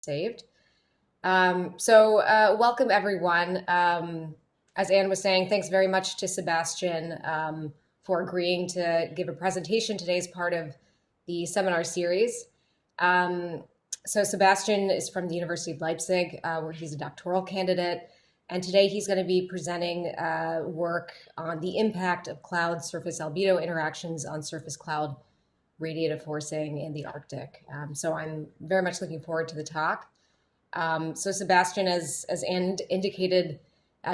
saved. Welcome everyone. As Anne was saying, thanks very much to Sebastian for agreeing to give a presentation today as part of the seminar series. Sebastian is from the University of Leipzig, where he's a doctoral candidate. And today he's going to be presenting work on the impact of cloud-surface albedo interactions on surface cloud radiative forcing in the Arctic. So I'm very much looking forward to the talk. Sebastian, as Anne indicated,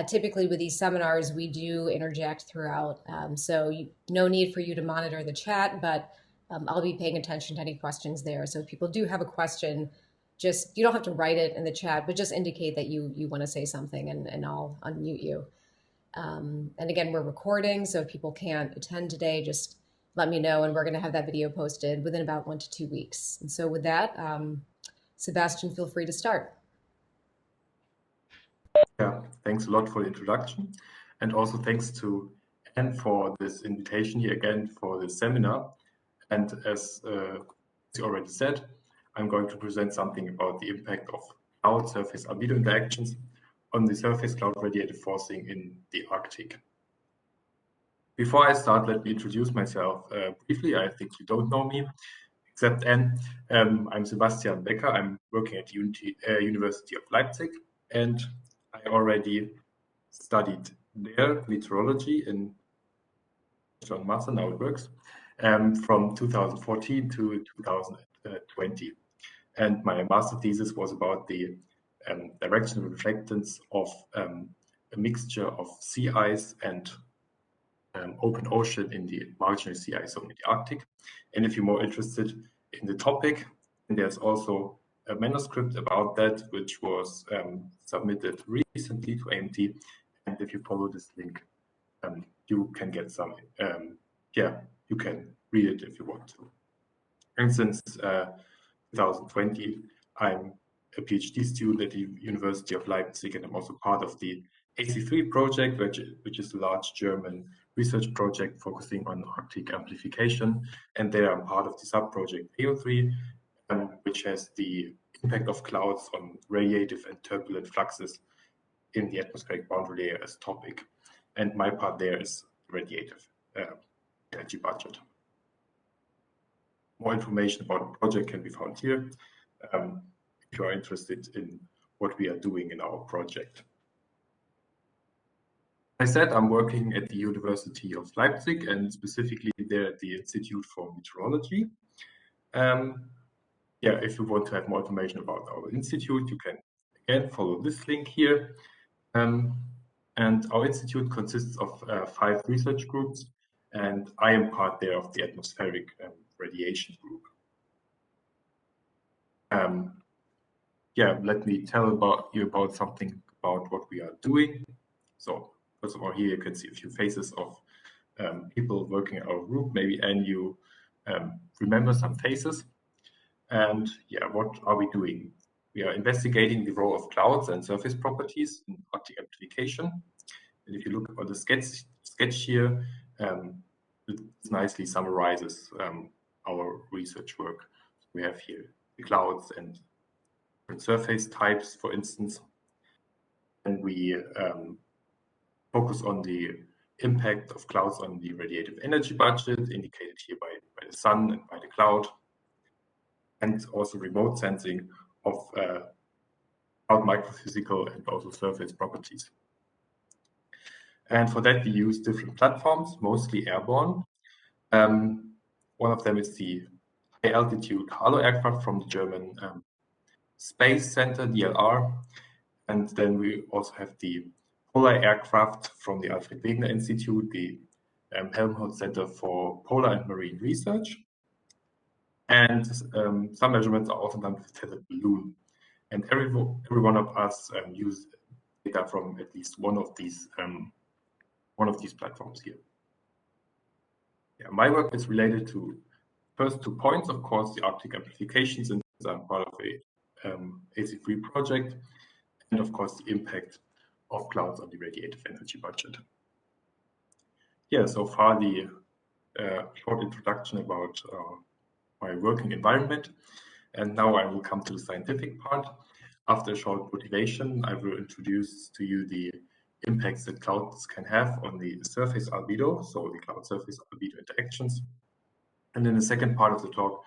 typically with these seminars, we do interject throughout. No need for you to monitor the chat, but I'll be paying attention to any questions there. So if people do have a question, you don't have to write it in the chat, but just indicate that you want to say something and I'll unmute you. And again, we're recording, so if people can't attend today, just let me know, and we're going to have that video posted within about 1 to 2 weeks. And so with that, Sebastian, feel free to start. Yeah, thanks a lot for the introduction. And also thanks to Anne for this invitation here again for the seminar. And as you already said, I'm going to present something about the impact of cloud surface albedo interactions on the surface cloud radiative forcing in the Arctic. Before I start, let me introduce myself briefly. I think you don't know me, except Anne. I'm Sebastian Becker. I'm working at University of Leipzig, and I already studied there meteorology in John Master, now it works, from 2014 to 2020. And my master thesis was about the directional reflectance of a mixture of sea ice and open ocean in the marginal sea ice zone in the Arctic. And if you're more interested in the topic, there's also a manuscript about that, which was submitted recently to AMT. And if you follow this link, you can get some, you can read it if you want to. And since 2020, I'm a PhD student at the University of Leipzig, and I'm also part of the AC3 project, which is a large German research project focusing on Arctic amplification. And there I'm part of the sub-project AO3, which has the impact of clouds on radiative and turbulent fluxes in the atmospheric boundary layer as topic. And my part there is radiative energy budget. More information about the project can be found here if you are interested in what we are doing in our project. As I said, I'm working at the University of Leipzig and specifically there at the Institute for Meteorology. If you want to have more information about our institute, you can again follow this link here. And our institute consists of 5 research groups, and I am part there of the atmospheric radiation group. Let me tell you about something about what we are doing. So first of all, here you can see a few faces of people working in our group. Maybe Anne, you remember some faces. And what are we doing? We are investigating the role of clouds and surface properties in Arctic amplification. And if you look at the sketch here, it nicely summarizes our research work. We have here the clouds and different surface types, for instance. And we focus on the impact of clouds on the radiative energy budget, indicated here by the sun and by the cloud, and also remote sensing of cloud microphysical and also surface properties. And for that, we use different platforms, mostly airborne. One of them is the high altitude Halo aircraft from the German Space Center, DLR. And then we also have the polar aircraft from the Alfred Wegener Institute, the Helmholtz Center for Polar and Marine Research. And some measurements are also done with tethered balloon. And every one of us use data from at least one of these platforms here. My work is related to first 2 points, of course, the Arctic amplification, since I'm part of a AC3 project, and of course the impact of clouds on the radiative energy budget. So far the short introduction about my working environment. And now I will come to the scientific part. After a short motivation, I will introduce to you the impacts that clouds can have on the surface albedo, so the cloud surface albedo interactions. And in the second part of the talk,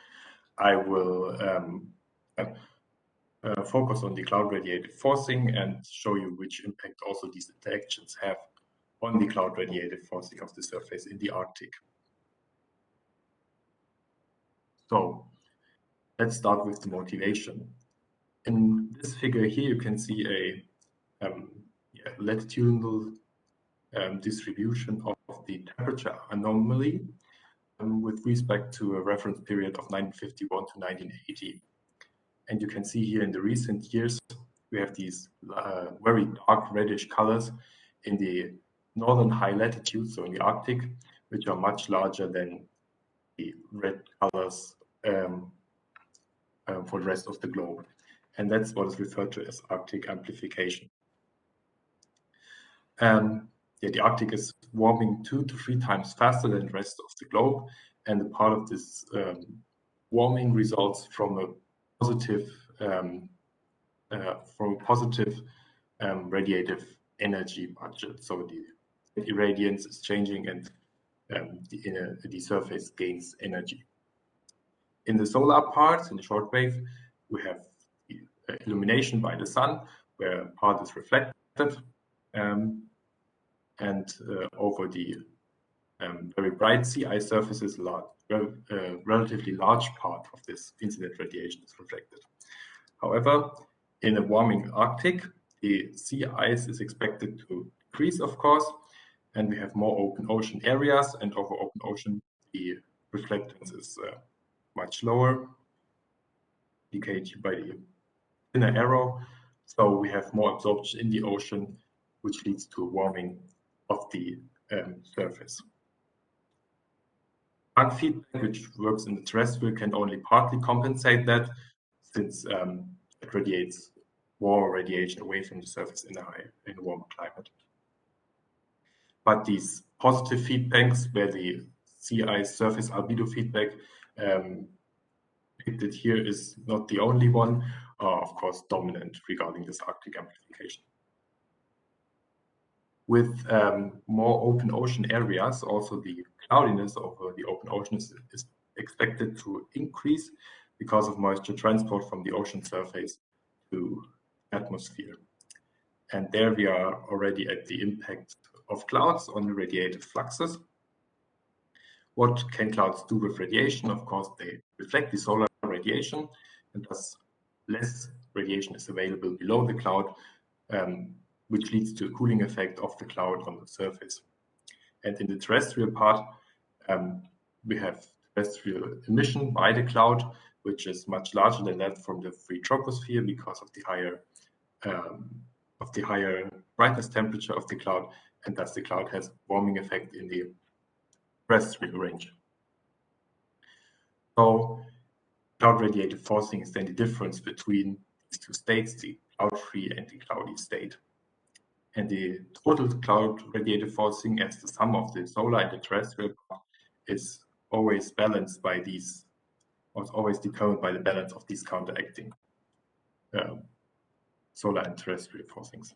I will focus on the cloud radiative forcing and show you which impact also these interactions have on the cloud radiative forcing of the surface in the Arctic. So let's start with the motivation. In this figure here, you can see a latitudinal distribution of the temperature anomaly with respect to a reference period of 1951 to 1980. And you can see here in the recent years, we have these very dark reddish colors in the northern high latitudes, so in the Arctic, which are much larger than the red colors for the rest of the globe. And that's what is referred to as Arctic amplification. The Arctic is warming 2 to 3 times faster than the rest of the globe, and a part of this warming results from a positive radiative energy budget. So the irradiance is changing, and the surface gains energy. In the solar part, in the shortwave, we have the illumination by the sun, where part is reflected, and over the very bright sea ice surfaces, relatively large part of this incident radiation is reflected. However, in a warming Arctic, the sea ice is expected to decrease, of course, and we have more open ocean areas, and over open ocean, the reflectance is much lower, indicated by the thinner arrow. So we have more absorption in the ocean, which leads to warming of the surface. Dark feedback, which works in the terrestrial, can only partly compensate that, since it radiates more radiation away from the surface in a warm climate. But these positive feedbacks, where the sea ice surface albedo feedback depicted here is not the only one, are of course dominant regarding this Arctic amplification. With more open ocean areas, also the cloudiness over the open ocean is expected to increase because of moisture transport from the ocean surface to atmosphere. And there we are already at the impact of clouds on the radiative fluxes. What can clouds do with radiation? Of course, they reflect the solar radiation, and thus less radiation is available below the cloud, which leads to a cooling effect of the cloud on the surface. And in the terrestrial part, we have terrestrial emission by the cloud, which is much larger than that from the free troposphere because of the higher brightness temperature of the cloud, and thus the cloud has warming effect in the terrestrial range. So cloud radiative forcing is then the difference between these two states, the cloud-free and the cloudy state. And the total cloud radiative forcing as the sum of the solar and the terrestrial part is always balanced by these, or is always determined by the balance of these counteracting solar and terrestrial forcings.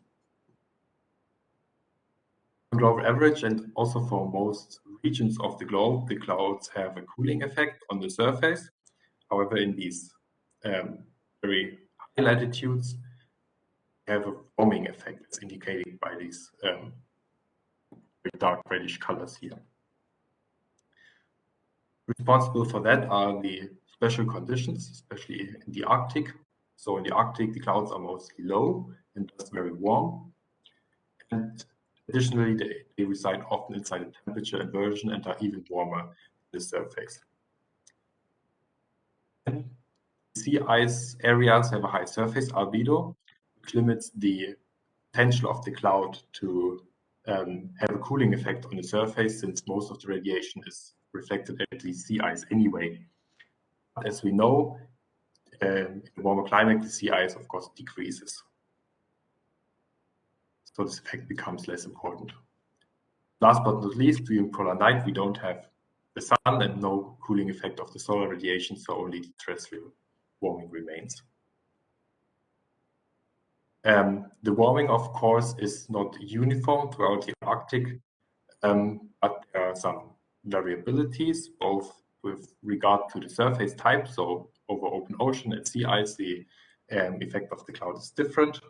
On global average, and also for most regions of the globe, the clouds have a cooling effect on the surface. However, in these very high latitudes, have a warming effect, as indicated by these very dark reddish colors here. Responsible for that are the special conditions, especially in the Arctic. So in the Arctic, the clouds are mostly low and thus very warm. And additionally, they reside often inside a temperature inversion and are even warmer than the surface. And sea ice areas have a high surface albedo, which limits the potential of the cloud to have a cooling effect on the surface, since most of the radiation is reflected at the sea ice anyway. But as we know, in a warmer climate, the sea ice, of course, decreases. So this effect becomes less important. Last but not least, during polar night, we don't have the sun and no cooling effect of the solar radiation, so only the terrestrial warming remains. The warming, of course, is not uniform throughout the Arctic, but there are some variabilities, both with regard to the surface type. So over open ocean and sea ice, the effect of the cloud is different,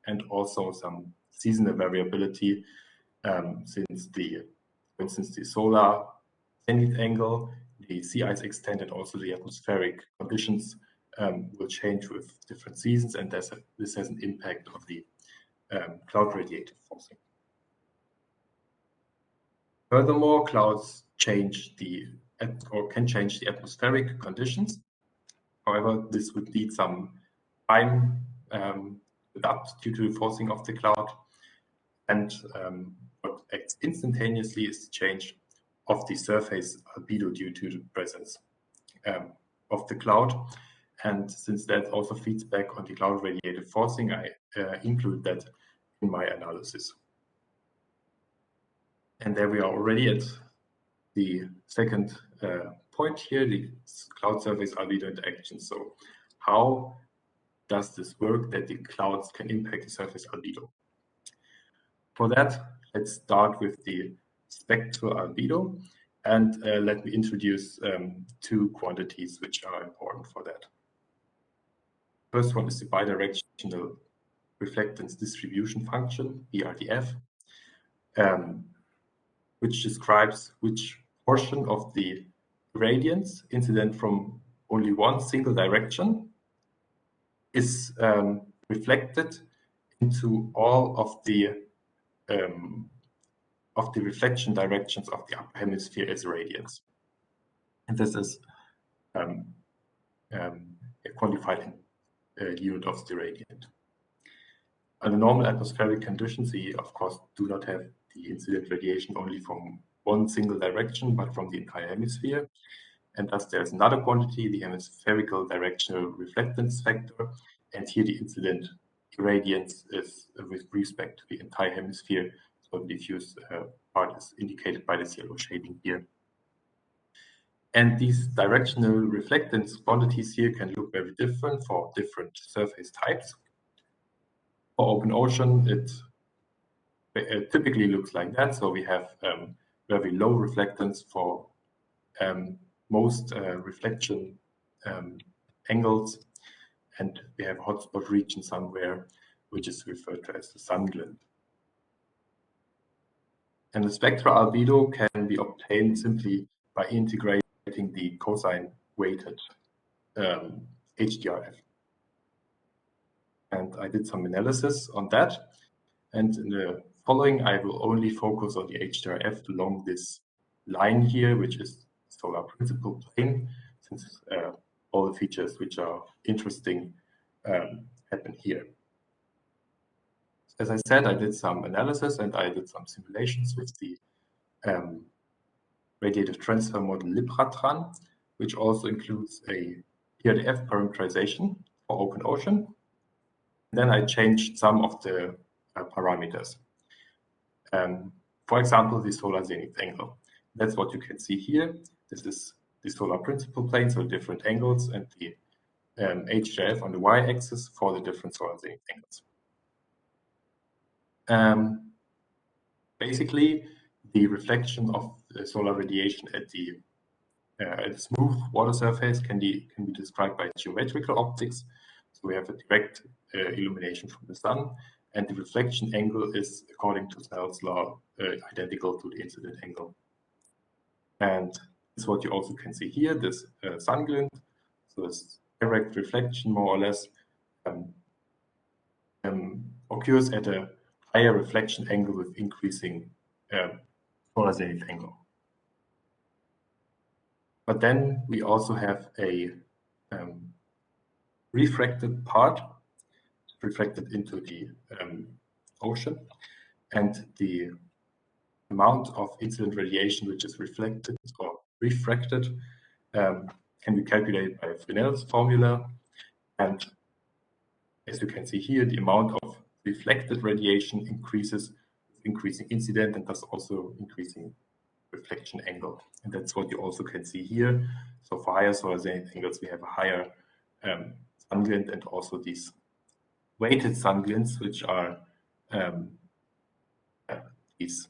and also some seasonal variability, since for instance, the solar zenith angle, the sea ice extent, and also the atmospheric conditions will change with different seasons, and this has an impact on the cloud radiative forcing. Furthermore, clouds can change the atmospheric conditions. However, this would need some time to adapt due to the forcing of the cloud. And what acts instantaneously is the change of the surface albedo due to the presence of the cloud. And since that also feeds back on the cloud radiative forcing, I include that in my analysis. And there we are already at the second point here, the cloud surface albedo interaction. So how does this work that the clouds can impact the surface albedo? For that, let's start with the spectral albedo, and let me introduce two quantities which are important for that. First one is the bidirectional reflectance distribution function, BRDF, which describes which portion of the radiance incident from only one single direction is reflected into all of the reflection directions of the upper hemisphere as radiance. And this is quantified in unit of the radiant. Under normal atmospheric conditions, we of course do not have the incident radiation only from one single direction, but from the entire hemisphere. And thus there's another quantity, the hemispherical directional reflectance factor. And here the incident irradiance is with respect to the entire hemisphere. So the diffuse part is indicated by this yellow shading here. And these directional reflectance quantities here can look very different for different surface types. For open ocean, it typically looks like that. So we have very low reflectance for most reflection angles, and we have a hotspot region somewhere, which is referred to as the sun glint. And the spectral albedo can be obtained simply by integrating the cosine weighted HDRF. And I did some analysis on that. And in the following, I will only focus on the HDRF along this line here, which is solar principal plane, since all the features which are interesting happen here. As I said, I did some analysis and I did some simulations with the radiative transfer model LibRatran, which also includes a PRDF parameterization for open ocean. Then I changed some of the parameters. For example, the solar zenith angle. That's what you can see here. This is the solar principal plane, so different angles, and the HDRF on the y-axis for the different solar zenith angles. Basically, the reflection of the solar radiation at the smooth water surface can be described by geometrical optics. So we have a direct illumination from the sun, and the reflection angle is, according to Snell's law, identical to the incident angle. And this is what you also can see here, this sun glint. So this direct reflection, more or less, occurs at a higher reflection angle with increasing solar zenith angle. But then we also have a refracted part reflected into the ocean, and the amount of incident radiation which is reflected or refracted can be calculated by Fresnel's formula. And as you can see here, the amount of reflected radiation increases with increasing incident and thus also increasing reflection angle. And that's what you also can see here. So for higher solar zenith angles, we have a higher sun glint and also these weighted sun glints, which are these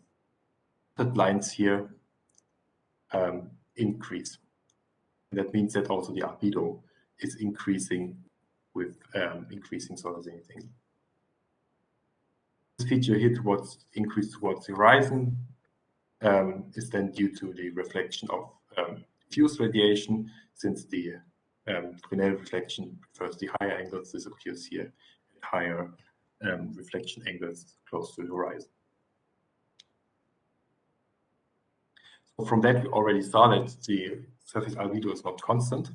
lines here, increase. That means that also the albedo is increasing with increasing solar zenith angle. This feature here increase towards the horizon is then due to the reflection of diffuse radiation, since the Fresnel reflection prefers the higher angles. This occurs here at higher reflection angles close to the horizon. So from that, we already saw that the surface albedo is not constant.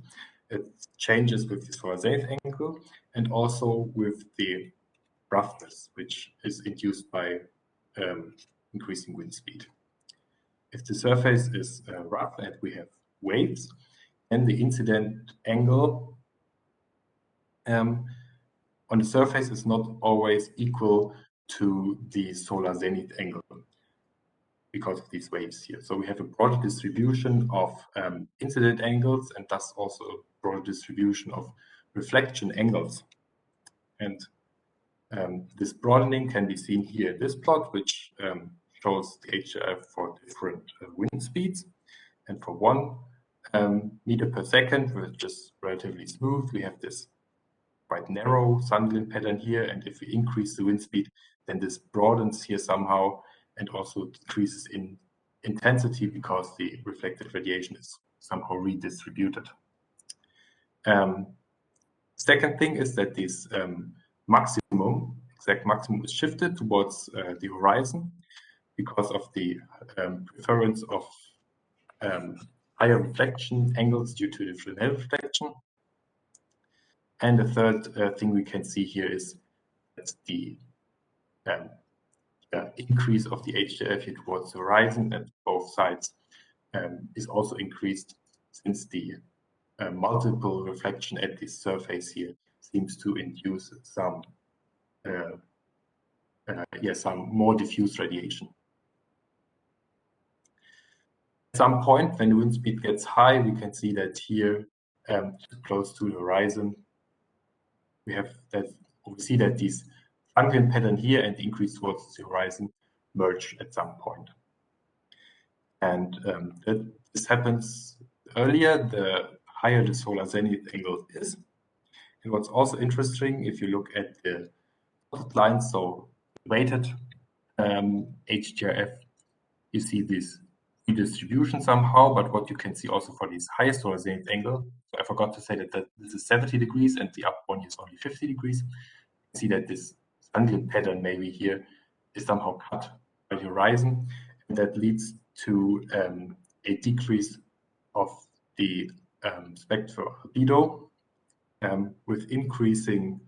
It changes with the solar zenith angle and also with the roughness, which is induced by increasing wind speed. If the surface is rough and we have waves, then the incident angle on the surface is not always equal to the solar zenith angle because of these waves here. So we have a broader distribution of incident angles and thus also a broader distribution of reflection angles. And this broadening can be seen here in this plot, which shows the HRF for different wind speeds. And for 1 meter per second, which is relatively smooth, we have this quite narrow sun glint pattern here. And if we increase the wind speed, then this broadens here somehow and also decreases in intensity because the reflected radiation is somehow redistributed. Second thing is that this exact maximum is shifted towards the horizon because of the preference of higher reflection angles due to the Fresnel reflection. And the third thing we can see here is that the increase of the HDF here towards the horizon at both sides is also increased, since the multiple reflection at this surface here seems to induce some more diffuse radiation. At some point, when the wind speed gets high, we can see that here, close to the horizon, we see that these sun glint pattern here and the increase towards the horizon merge at some point. And this happens earlier, the higher the solar zenith angle is. And what's also interesting, if you look at the dotted lines, so weighted HGRF, you see this redistribution somehow, but what you can see also for this high solar zenith angle, so I forgot to say that this is 70 degrees and the up one is only 50 degrees. You see that this sun glint pattern maybe here is somehow cut by the horizon, and that leads to a decrease of the spectral albedo with increasing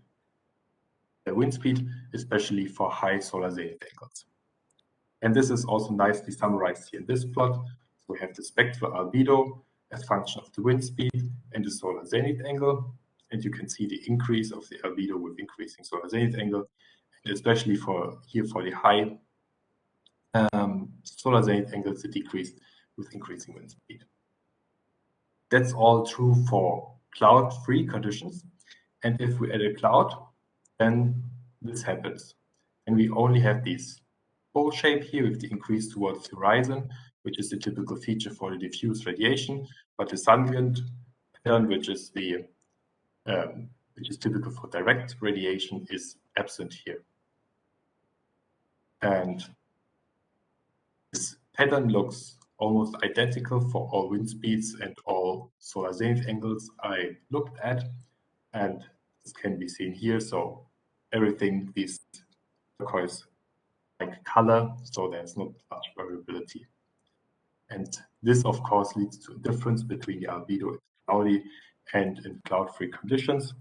the wind speed, especially for high solar zenith angles. And this is also nicely summarized here in this plot. So we have the spectral albedo as function of the wind speed and the solar zenith angle. And you can see the increase of the albedo with increasing solar zenith angle, and especially for the high solar zenith angles, the decrease with increasing wind speed. That's all true for cloud-free conditions. And if we add a cloud, then this happens. And we only have this bowl shape here with the increase towards the horizon, which is the typical feature for the diffuse radiation, but the sun glint pattern, which is typical for direct radiation, is absent here. And this pattern looks almost identical for all wind speeds and all solar zenith angles I looked at, and this can be seen here. So everything is turquoise like color, so there's not much variability. And this, of course, leads to a difference between the albedo in cloudy and in cloud-free conditions,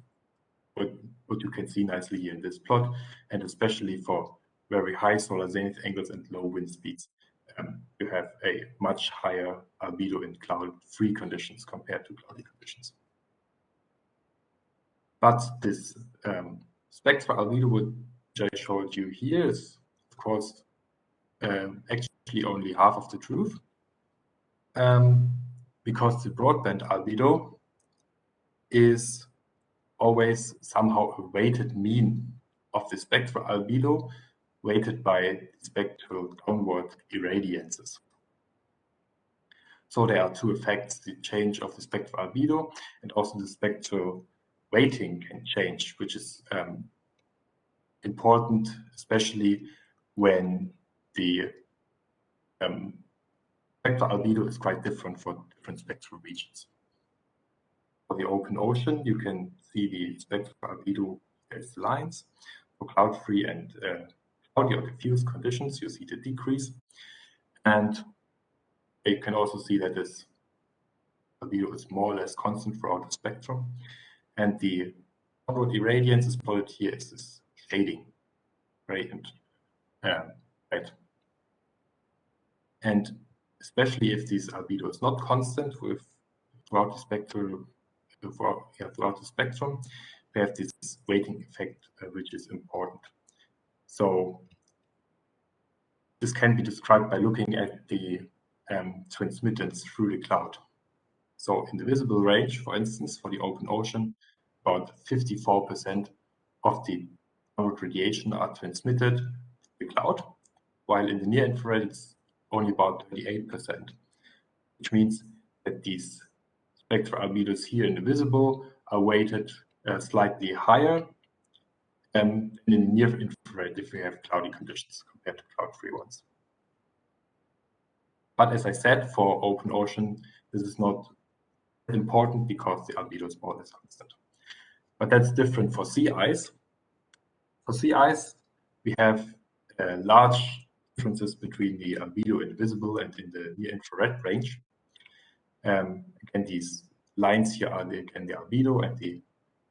what you can see nicely here in this plot, and especially for very high solar zenith angles and low wind speeds, you have a much higher albedo in cloud-free conditions compared to cloudy conditions. But this spectral albedo, which I showed you here, is of course actually only half of the truth, because the broadband albedo is always somehow a weighted mean of the spectral albedo weighted by spectral downward irradiances. So there are two effects: the change of the spectral albedo and also the spectral weighting can change, which is important, especially when the spectral albedo is quite different for different spectral regions. For the open ocean, you can see the spectral albedo as lines. For cloud-free and cloudy or diffuse conditions, you see the decrease. And you can also see that this albedo is more or less constant throughout the spectrum. And the downward irradiance is plotted here as this shading, gradient, right? And especially if this albedo is not constant throughout the spectrum, we have this weighting effect, which is important. So this can be described by looking at the transmittance through the cloud. So in the visible range, for instance, for the open ocean, about 54% of the downward radiation are transmitted to the cloud, while in the near infrared it's only about 38%, which means that these spectral albedos here in the visible are weighted slightly higher than in the near infrared if we have cloudy conditions compared to cloud-free ones. But as I said, for open ocean, this is not important because the albedo is more or less constant. But that's different for sea ice. For sea ice, we have large differences between the albedo in the visible and in the near infrared range. Again, these lines here are the albedo, and the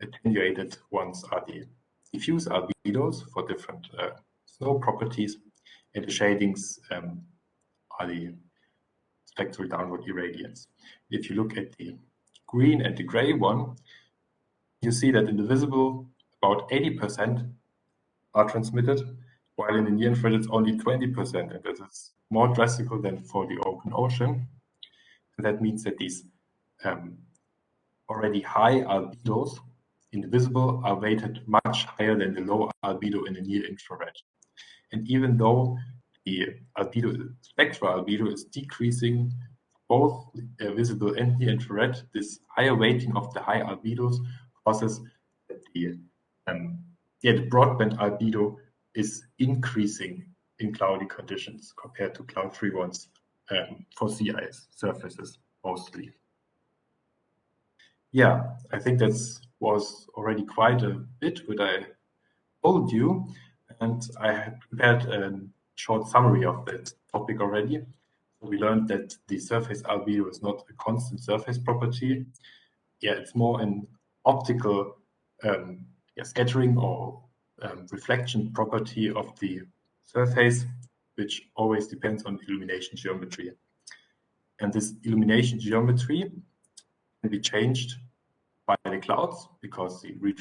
attenuated ones are the diffuse albedos for different snow properties, and the shadings are the spectral downward irradiance. If you look at the green and the gray one, you see that in the visible, about 80% are transmitted, while in the near infrared it's only 20%, and that is more drastic than for the open ocean. And that means that these already high albedos in the visible are weighted much higher than the low albedo in the near infrared. And even though the albedo, spectral albedo, is decreasing both visible and near infrared, this higher weighting of the high albedos causes that the broadband albedo is increasing in cloudy conditions compared to cloud-free ones for sea ice surfaces mostly. Yeah, I think that was already quite a bit what I told you, and I had prepared a short summary of that topic already. So we learned that the surface albedo is not a constant surface property. Yeah, it's more an optical scattering or reflection property of the surface, which always depends on illumination geometry. And this illumination geometry can be changed by the clouds because we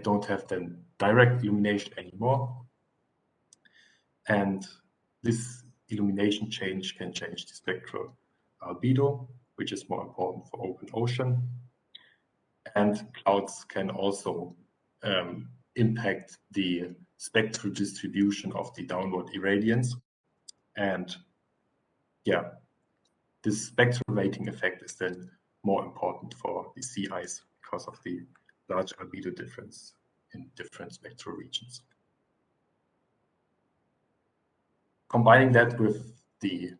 don't have then direct illumination anymore. And this illumination change can change the spectral albedo, which is more important for open ocean. And clouds can also impact the spectral distribution of the downward irradiance. And yeah, this spectral weighting effect is then more important for the sea ice because of the large albedo difference in different spectral regions. Combining that with the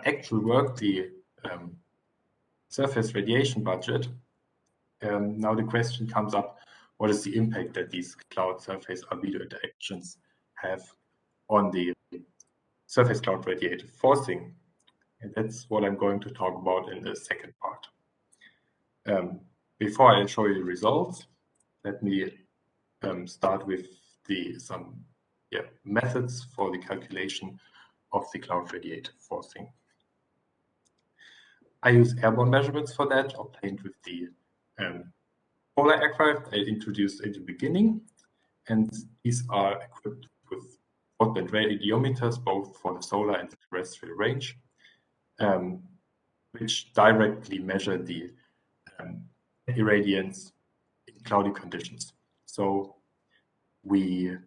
actual work, the surface radiation budget, now the question comes up, what is the impact that these cloud surface albedo interactions have on the surface cloud radiative forcing? And that's what I'm going to talk about in the second part. Before I show you the results, let me start with some methods for the calculation of the cloud radiative forcing. I use airborne measurements for that, obtained with the polar aircraft I introduced in the beginning, and these are equipped with broadband radiometers, both for the solar and the terrestrial range. which directly measure the irradiance in cloudy conditions. So we,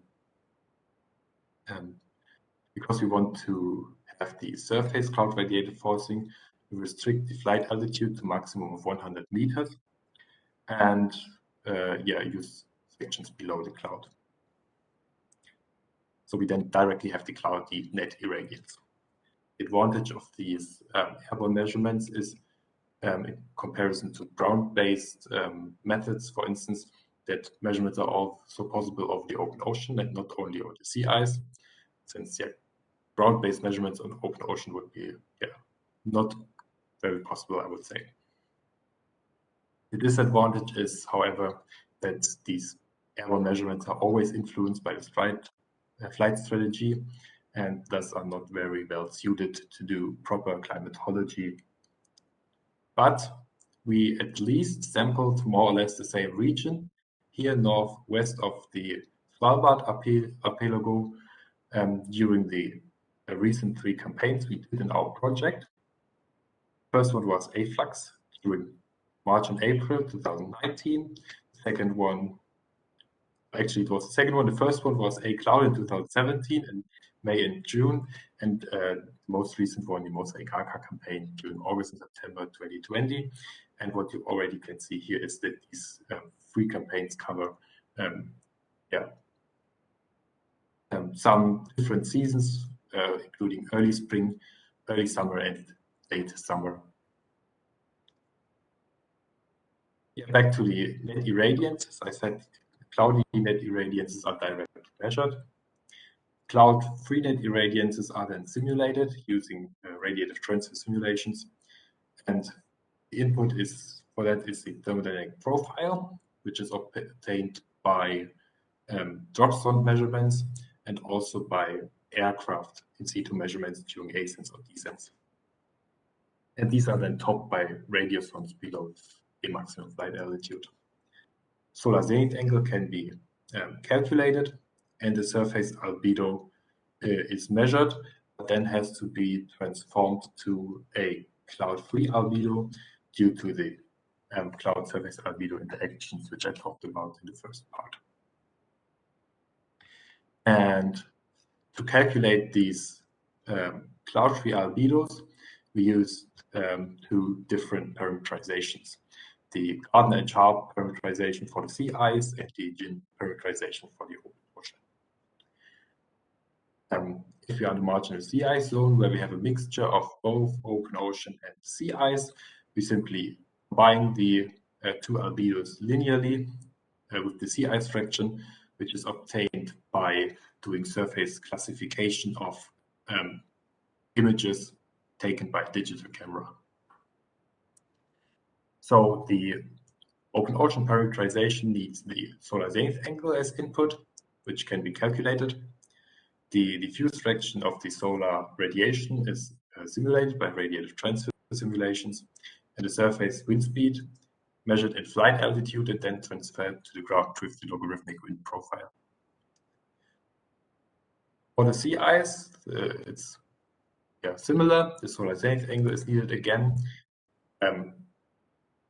because we want to have the surface cloud radiative forcing, we restrict the flight altitude to maximum of 100 meters, and use sections below the cloud. So we then directly have the cloudy net irradiance. The advantage of these airborne measurements is, in comparison to ground-based methods, for instance, that measurements are also possible over the open ocean and not only over the sea ice, since ground-based measurements on open ocean would be not very possible, I would say. The disadvantage is, however, that these airborne measurements are always influenced by the flight strategy, and thus are not very well suited to do proper climatology. But we at least sampled more or less the same region here northwest of the Svalbard archipelago during the recent 3 campaigns we did in our project. First one was AFLUX during March and April 2019. The second one, actually it was the second one. The first one was A-Cloud in 2017 and May and June, and the most recent one, the Mosaic Arca campaign during August and September 2020. And what you already can see here is that these 3 campaigns cover some different seasons, including early spring, early summer, and late summer. Back to the net irradiance. As I said, cloudy net irradiances are directly measured. Cloud-free net irradiances are then simulated using radiative transfer simulations. And the input for that is the thermodynamic profile, which is obtained by dropzone measurements and also by aircraft in situ measurements during ascents or descents. And these are then topped by radiosones below the maximum flight altitude. Solar zenith angle can be calculated, and the surface albedo is measured, but then has to be transformed to a cloud-free albedo due to the cloud surface albedo interactions, which I talked about in the first part. And to calculate these cloud-free albedos, we used 2 different parameterizations: the Gardner and Sharp parameterization for the sea ice and the GISS parameterization for the open ocean. If you are in the marginal sea ice zone, where we have a mixture of both open ocean and sea ice, we simply combine the 2 albedos linearly with the sea ice fraction, which is obtained by doing surface classification of images taken by a digital camera. So the open ocean parameterization needs the solar zenith angle as input, which can be calculated. The diffuse fraction of the solar radiation is simulated by radiative transfer simulations, and the surface wind speed measured in flight altitude and then transferred to the ground with the logarithmic wind profile. For the sea ice, it's similar. The solar zenith angle is needed again.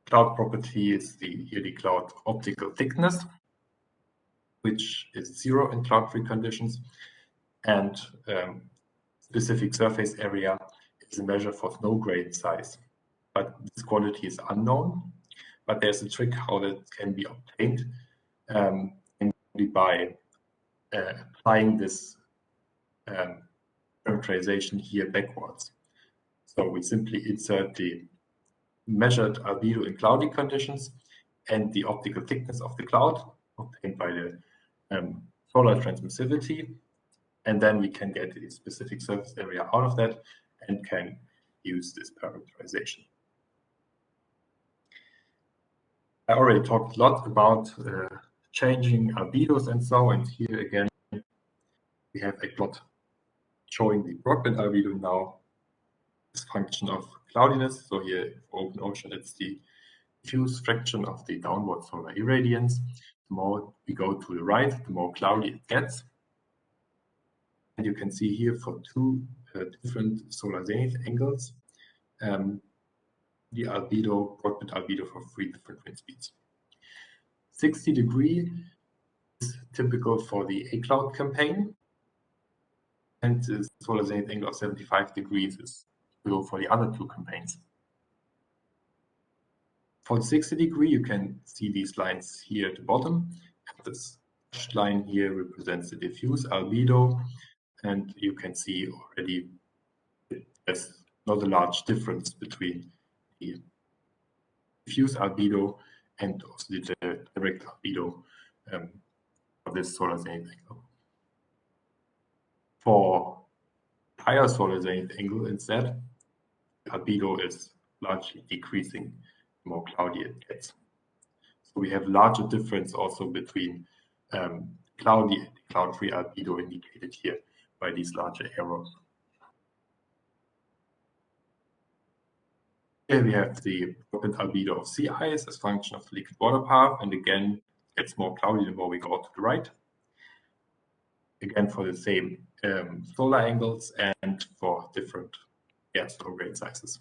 Cloud property is here the cloud optical thickness, which is 0 in cloud-free conditions, and specific surface area is a measure for snow grain size. But this quantity is unknown, but there's a trick how that can be obtained, and by applying this parameterization here backwards. So we simply insert the measured albedo in cloudy conditions and the optical thickness of the cloud obtained by the solar transmissivity, and then we can get the specific surface area out of that and can use this parameterization. I already talked a lot about changing albedos and so, and here again we have a plot showing the broadband albedo now as a function of cloudiness. So here for open ocean, it's the diffuse fraction of the downward solar irradiance. The more we go to the right, the more cloudy it gets. And you can see here for 2 different solar zenith angles, the albedo, broadband albedo for 3 different wind speeds. 60 degree is typical for the A cloud campaign, and the solar zenith angle of 75 degrees is typical for the other 2 campaigns. For the 60 degree, you can see these lines here at the bottom. This dashed line here represents the diffuse albedo, and you can see already there's not a large difference between the diffuse albedo and also the direct albedo of this solar zenith angle. For higher solar zenith angle instead, the albedo is largely decreasing the more cloudy it gets. So we have larger difference also between cloudy and cloud-free albedo indicated here by these larger arrows. Here we have the broadband albedo of sea ice as function of the liquid water path, and again, it's more cloudy the more we go to the right. Again, for the same solar angles and for different solar grain sizes.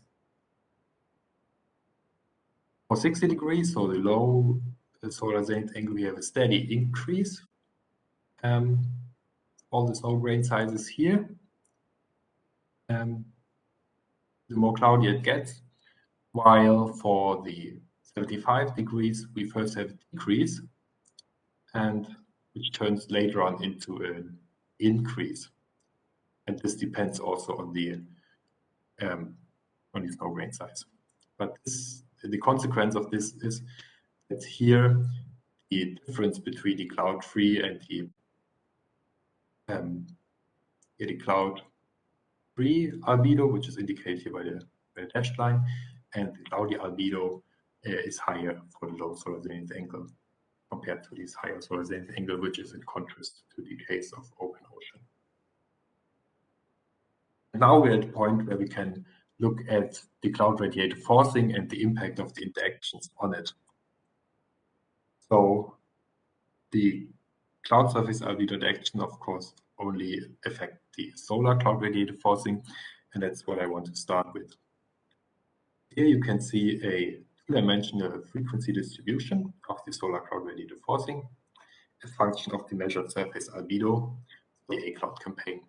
For 60 degrees, so the low solar zenith angle, we have a steady increase. All the solar grain sizes here. The more cloudy it gets, while for the 75 degrees, we first have a decrease, and which turns later on into an increase. And this depends also on the snow grain size. But the consequence of this is that here the difference between the cloud-free and the cloud-free albedo, which is indicated here by the dashed line, and the cloudy albedo is higher for the low solar zenith angle compared to this higher solar zenith angle, which is in contrast to the case of open ocean. Now we're at the point where we can look at the cloud radiative forcing and the impact of the interactions on it. So the cloud surface albedo interaction, of course, only affect the solar cloud radiative forcing, and that's what I want to start with. Here you can see a two-dimensional frequency distribution of the solar cloud radiative forcing, a function of the measured surface albedo, the A cloud campaign.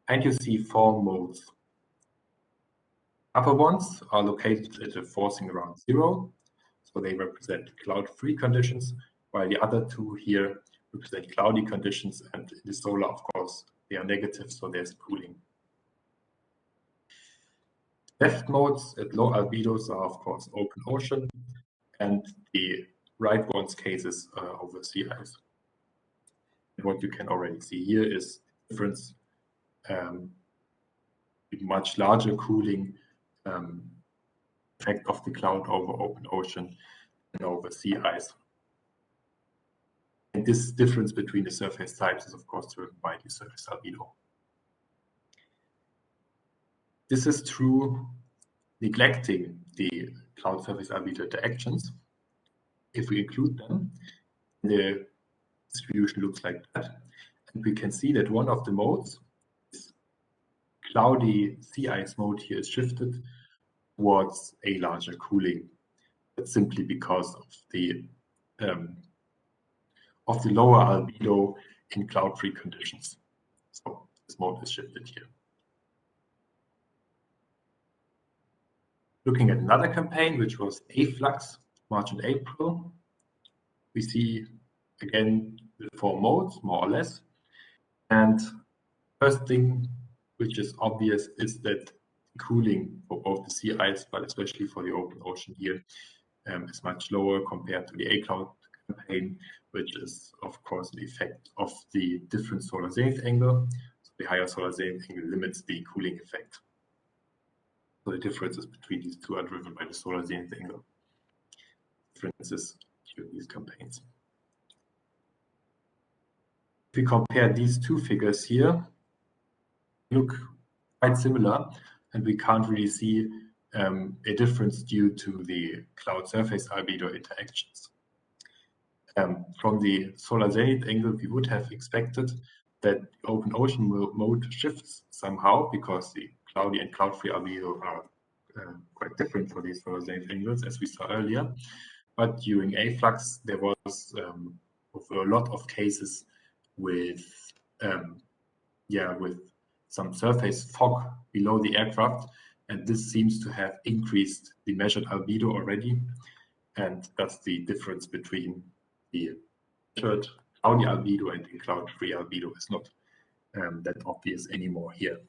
And you see 4 modes. Upper ones are located at a forcing around 0, so they represent cloud-free conditions, while the other 2 here represent cloudy conditions, and in the solar, of course, they are negative, so there's cooling. Left modes at low albedos are, of course, open ocean, and the right ones cases over sea ice. And what you can already see here is the difference, much larger cooling effect of the cloud over open ocean and over sea ice. And this difference between the surface types is, of course, driven by the surface albedo. This is true neglecting the cloud surface albedo interactions. If we include them, the distribution looks like that. And we can see that one of the modes, this cloudy sea ice mode here, is shifted towards a larger cooling. That's simply because of the lower albedo in cloud-free conditions. So this mode is shifted here. Looking at another campaign, which was A-flux, March and April, we see again the 4 modes, more or less. And first thing which is obvious is that cooling for both the sea ice, but especially for the open ocean here, is much lower compared to the A-cloud campaign, which is, of course, the effect of the different solar zenith angle. So the higher solar zenith angle limits the cooling effect. So the differences between these 2 are driven by the solar zenith angle differences during these campaigns. If we compare these 2 figures here, they look quite similar, and we can't really see a difference due to the cloud surface albedo interactions. From the solar zenith angle, we would have expected that the open ocean mode shifts somehow because the cloudy and cloud-free albedo are quite different for these solar zenith angles, as we saw earlier. But during afflux, there was a lot of cases with with some surface fog below the aircraft, and this seems to have increased the measured albedo already, and that's the difference between the measured cloudy albedo and the cloud-free albedo is not that obvious anymore here.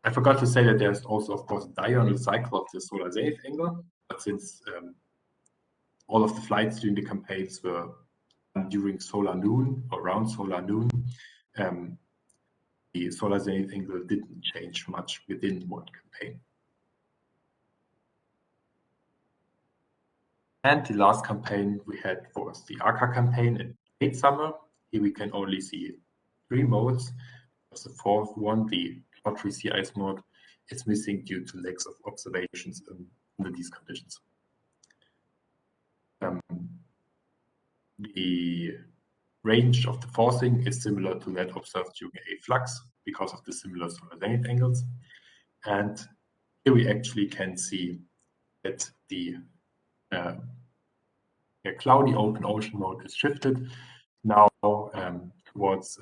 I forgot to say that there's also, of course, a diurnal cycle of the solar zenith angle, but since all of the flights during the campaigns were during solar noon or around solar noon, the solar zenith angle didn't change much within one campaign. And the last campaign we had was the ARCA campaign in late summer. Here we can only see 3 modes. The fourth one, the cloud-free sea ice mode, is missing due to lacks of observations under these conditions. The range of the forcing is similar to that observed during afflux because of the similar solar zenith angles. And here we actually can see that the cloudy open ocean mode is shifted now towards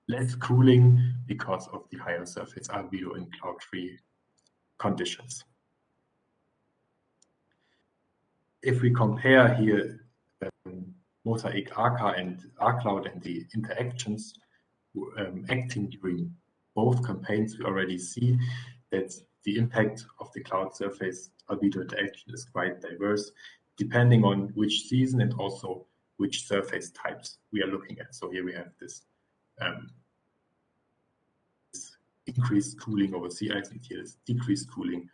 less cooling because of the higher surface albedo in cloud-free conditions. If we compare here mosaic ARCA and ARCloud and the interactions acting during both campaigns, we already see that the impact of the cloud surface albedo interaction is quite diverse, depending on which season and also which surface types we are looking at. So here we have this increased cooling over sea ice, and here is decreased cooling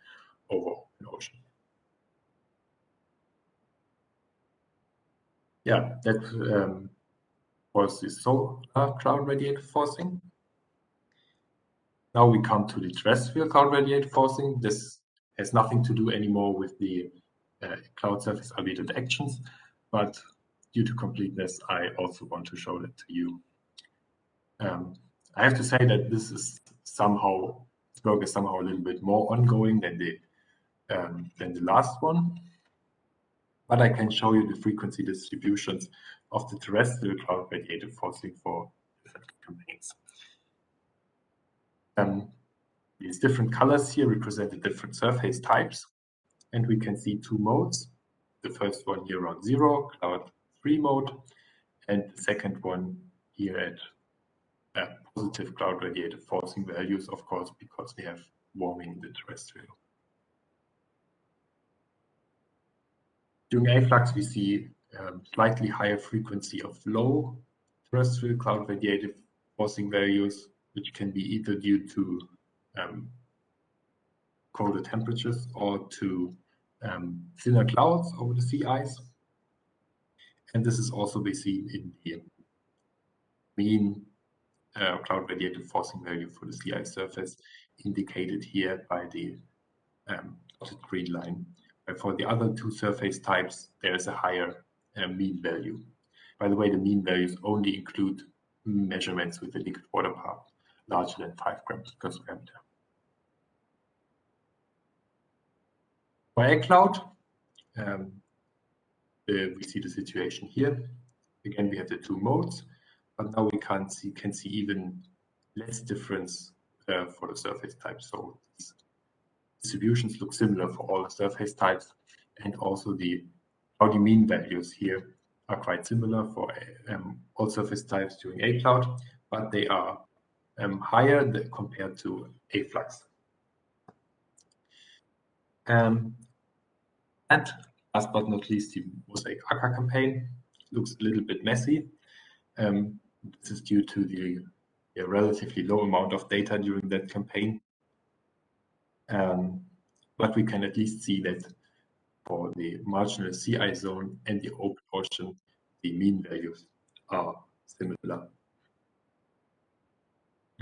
over an ocean. Yeah, that was the solar cloud radiative forcing. Now we come to the terrestrial cloud radiative forcing. This has nothing to do anymore with the cloud surface albedo interactions, but due to completeness, I also want to show that to you. I have to say that this is work is somehow a little bit more ongoing than the last one, but I can show you the frequency distributions of the terrestrial cloud radiative forcing for different campaigns. These different colors here represent the different surface types, and we can see 2 modes. The first one here on 0, cloud-free mode, and the second one here at positive cloud radiative forcing values, of course, because we have warming in the terrestrial. During afflux, we see slightly higher frequency of low terrestrial cloud radiative forcing values, which can be either due to colder temperatures or to thinner clouds over the sea ice. And this is also be seen in the mean cloud radiative forcing value for the sea ice surface, indicated here by the dotted green line. For the other 2 surface types, there is a higher mean value. By the way, the mean values only include measurements with the liquid water part larger than 5 grams per square meter. For air cloud, we see the situation here. Again, we have the 2 modes, but now we can see even less difference for the surface types. So distributions look similar for all the surface types, and also the cloudy mean values here are quite similar for all surface types during A cloud, but they are higher compared to afflux. And last but not least, the mosaic ARCA campaign looks a little bit messy. This is due to the relatively low amount of data during that campaign. But we can at least see that for the marginal sea ice zone and the open ocean, the mean values are similar.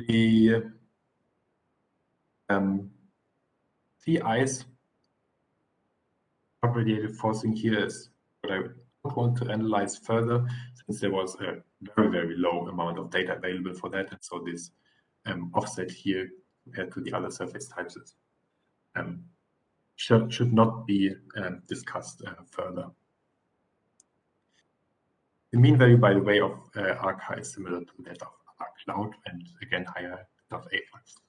The sea ice radiative forcing here is what I don't want to analyze further, since there was a very, very low amount of data available for that. And so this offset here compared to the other surface types should not be discussed further. The mean value, by the way, of ARCA is similar to that of cloud, and again higher of AFLux.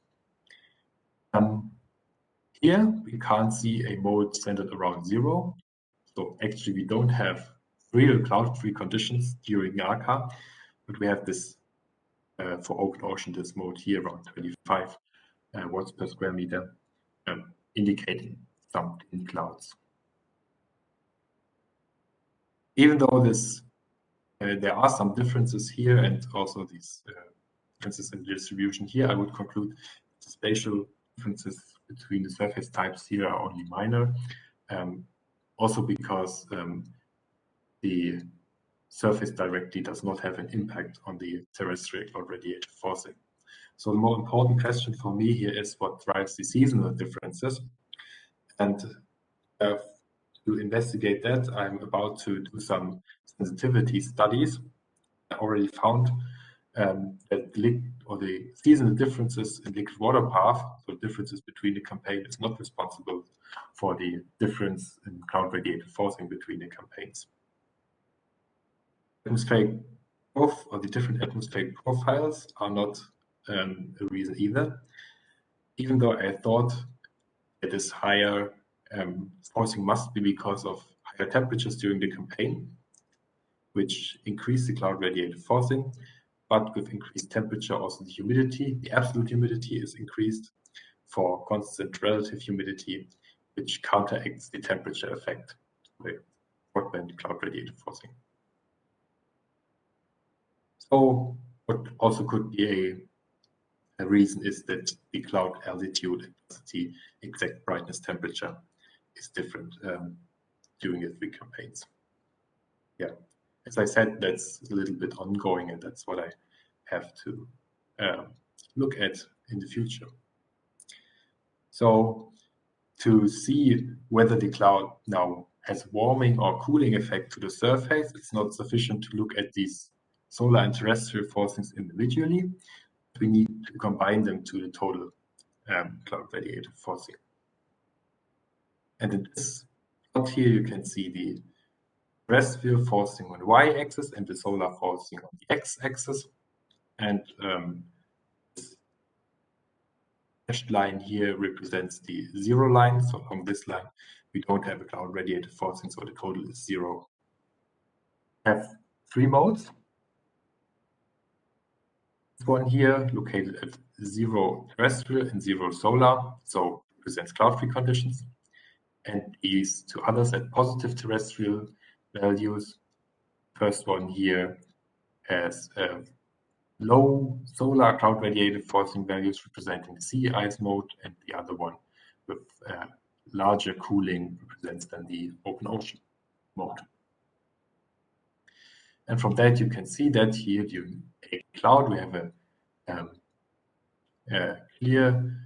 Here we can't see a mode centered around 0. So actually we don't have real cloud-free conditions during ARCA, but we have this for open ocean, this mode here around 25 watts per square meter, indicating some thin clouds. Even though this there are some differences here and also these differences in the distribution here, I would conclude the spatial differences between the surface types here are only minor, also because the surface directly does not have an impact on the terrestrial cloud radiative forcing. So the more important question for me here is what drives the seasonal differences. And to investigate that, I'm about to do some sensitivity studies. I already found that the seasonal differences in liquid water path, so differences between the campaign, is not responsible for the difference in cloud radiative forcing between the campaigns. Atmospheric growth or the different atmospheric profiles are not a reason either, even though I thought that this higher forcing must be because of higher temperatures during the campaign, which increase the cloud radiative forcing. But with increased temperature, also the humidity, the absolute humidity is increased for constant relative humidity, which counteracts the temperature effect, the broadband cloud radiative forcing. So what also could be a reason is that the cloud altitude and the exact brightness temperature is different during the 3 campaigns. Yeah, as I said, that's a little bit ongoing, and that's what I have to look at in the future. So to see whether the cloud now has warming or cooling effect to the surface, it's not sufficient to look at these solar and terrestrial forcings individually. We need to combine them to the total cloud radiative forcing. And in this plot here, you can see the terrestrial forcing on the y-axis and the solar forcing on the x-axis. And this dashed line here represents the 0 line. So along this line, we don't have a cloud radiative forcing, so the total is 0. We have 3 modes. This one here, located at 0 terrestrial and 0 solar, so represents cloud-free conditions. And these 2 others at positive terrestrial values. First one here has low solar cloud radiative forcing values representing the sea ice mode, and the other one with larger cooling represents then the open ocean mode. And from that you can see that here during a cloud we have a clear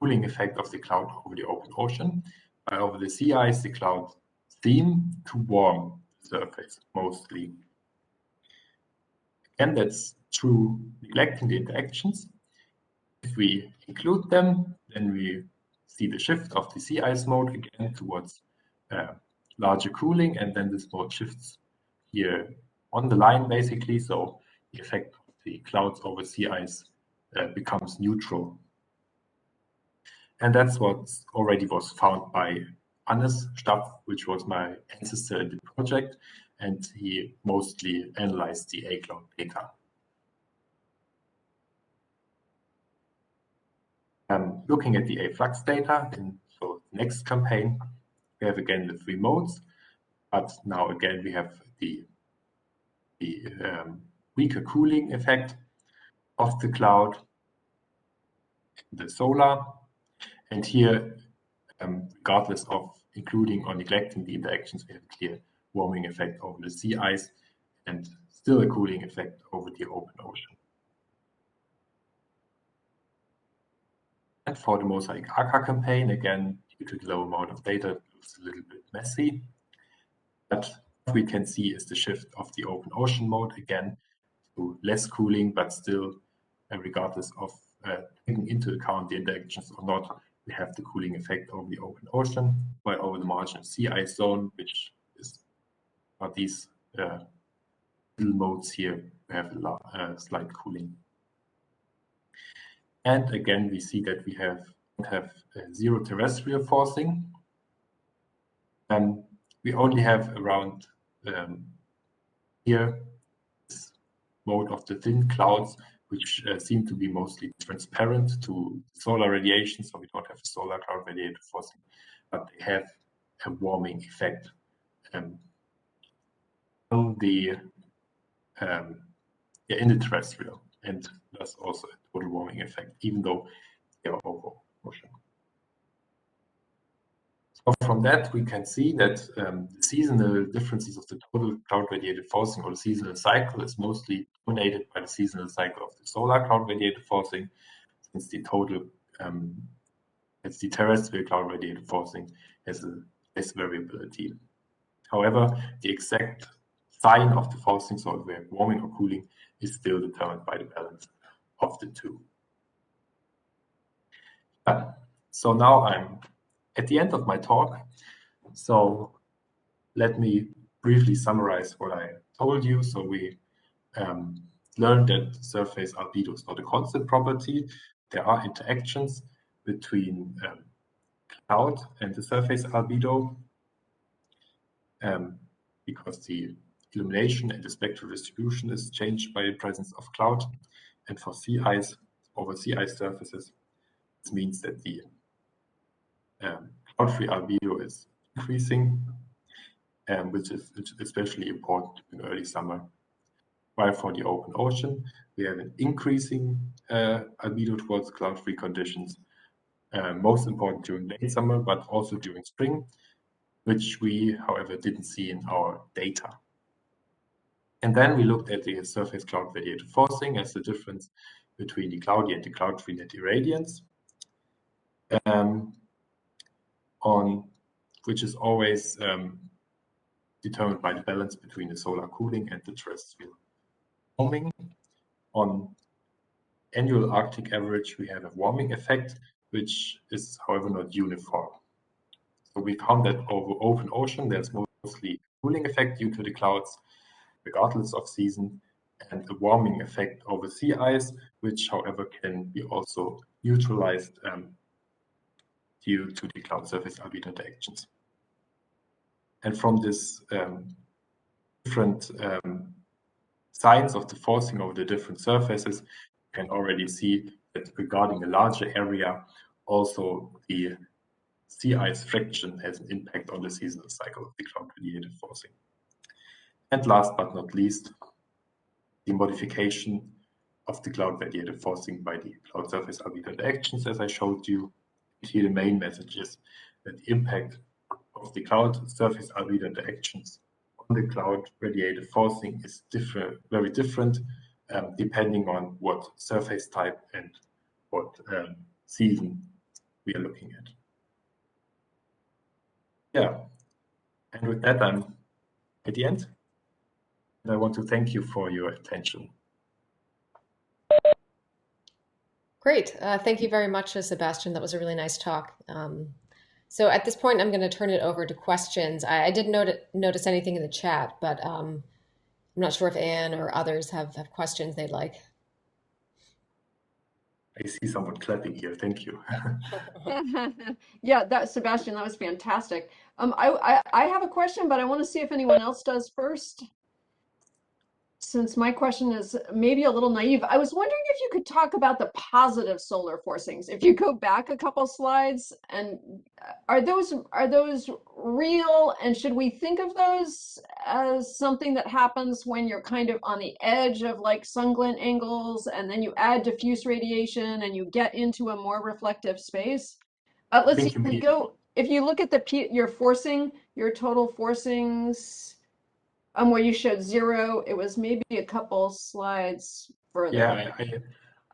cooling effect of the cloud over the open ocean, while over the sea ice the clouds seem to warm the surface mostly. Again, that's through neglecting the interactions. If we include them, then we see the shift of the sea ice mode again towards larger cooling, and then this mode shifts here on the line basically, so the effect of the clouds over sea ice becomes neutral. And that's what already was found by Hannes Staff, which was my ancestor in the project, and he mostly analyzed the A-cloud data. Looking at the A-flux data in so next campaign, we have again the 3 modes, but now again we have the weaker cooling effect of the cloud, the solar, and here, regardless of including or neglecting the interactions, we have a clear warming effect over the sea ice and still a cooling effect over the open ocean. And for the Mosaic ARCA campaign, again, due to the low amount of data, it looks a little bit messy. But what we can see is the shift of the open ocean mode again to less cooling, but still, regardless of taking into account the interactions or not, we have the cooling effect over the open ocean, while over the marginal sea ice zone, which are these little modes here, we have a slight cooling. And again, we see that we have zero terrestrial forcing. We only have around here this mode of the thin clouds, which seem to be mostly transparent to solar radiation, so we don't have solar cloud radiative forcing, but they have a warming effect on the in the terrestrial, and thus also a total warming effect, even though they are over ocean. So from that, we can see that the seasonal differences of the total cloud radiative forcing or the seasonal cycle is mostly dominated by the seasonal cycle of the solar cloud radiative forcing, since the total, it's the terrestrial cloud radiative forcing has less variability. However, the exact sign of the forcing, so if we have warming or cooling, is still determined by the balance of the two. So now I'm at the end of my talk. So let me briefly summarize what I told you. So we learned that surface albedo is not a constant property. There are interactions between cloud and the surface albedo because the illumination and the spectral distribution is changed by the presence of cloud. And for sea ice, over sea ice surfaces, this means that the cloud-free albedo is increasing, which is especially important in early summer. While for the open ocean, we have an increasing albedo towards cloud-free conditions, most important during late summer, but also during spring, which we, however, didn't see in our data. And then we looked at the surface cloud radiative forcing as the difference between the cloudy and the cloud-free net irradiance, which is always determined by the balance between the solar cooling and the terrestrial warming. On annual Arctic average, we have a warming effect, which is, however, not uniform. So we found that over open ocean, there's mostly cooling effect due to the clouds, regardless of season, and a warming effect over sea ice, which, however, can be also neutralized due to the cloud surface albedo interactions. And from this different signs of the forcing over the different surfaces, you can already see that regarding a larger area, also the sea ice friction has an impact on the seasonal cycle of the cloud radiative forcing. And last but not least, the modification of the cloud radiative forcing by the cloud surface albedo interactions, as I showed you. Here the main message is that the impact of the cloud surface albedo interactions on the cloud radiative forcing is very different, depending on what surface type and what season we are looking at. Yeah, and with that, I'm at the end. And I want to thank you for your attention. Great. Thank you very much, Sebastian. That was a really nice talk. So at this point, I'm going to turn it over to questions. I didn't notice anything in the chat, but I'm not sure if Anne or others have questions they'd like. I see someone clapping here. Thank you. Yeah, Sebastian, that was fantastic. I have a question, but I want to see if anyone else does first. Since my question is maybe a little naive, I was wondering if you could talk about the positive solar forcings. If you go back a couple slides, and are those real, and should we think of those as something that happens when you're kind of on the edge of like sun glint angles, and then you add diffuse radiation and you get into a more reflective space? Let's see, if you look at your forcing, your total forcings, where you showed 0, it was maybe a couple slides further. Yeah,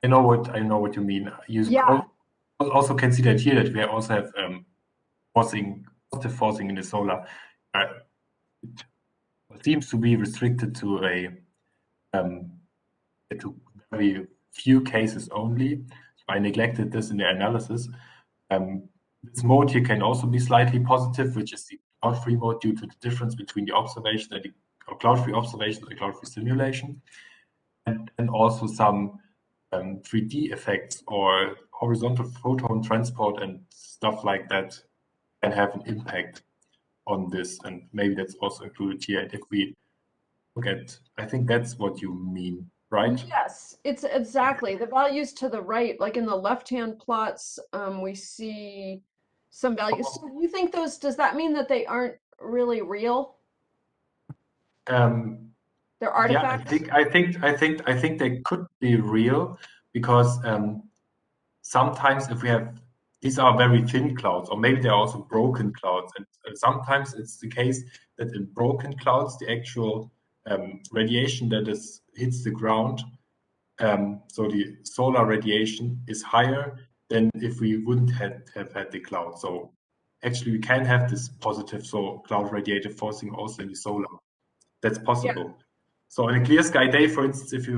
I know what you mean. You also can see that here that we also have positive forcing in the solar. It seems to be restricted to to very few cases only. I neglected this in the analysis. This mode here can also be slightly positive, which is the cloud-free mode due to the difference between the observation and the cloud-free observation and cloud-free simulation, and also some 3D effects or horizontal photon transport and stuff like that can have an impact on this, and maybe that's also included here. And if we look at, I think that's what you mean, right? Yes, it's exactly the values to the right, like in the left-hand plots, we see some values. So you think those, does that mean that they aren't really real? Um, They're yeah, artifacts? I think they could be real because sometimes if we have, these are very thin clouds, or maybe they're also broken clouds, and sometimes it's the case that in broken clouds the actual radiation that hits the ground, so the solar radiation is higher than if we wouldn't have had the cloud. So actually we can have this positive cloud radiative forcing also in the solar. That's possible. Yeah. So on a clear sky day, for instance, if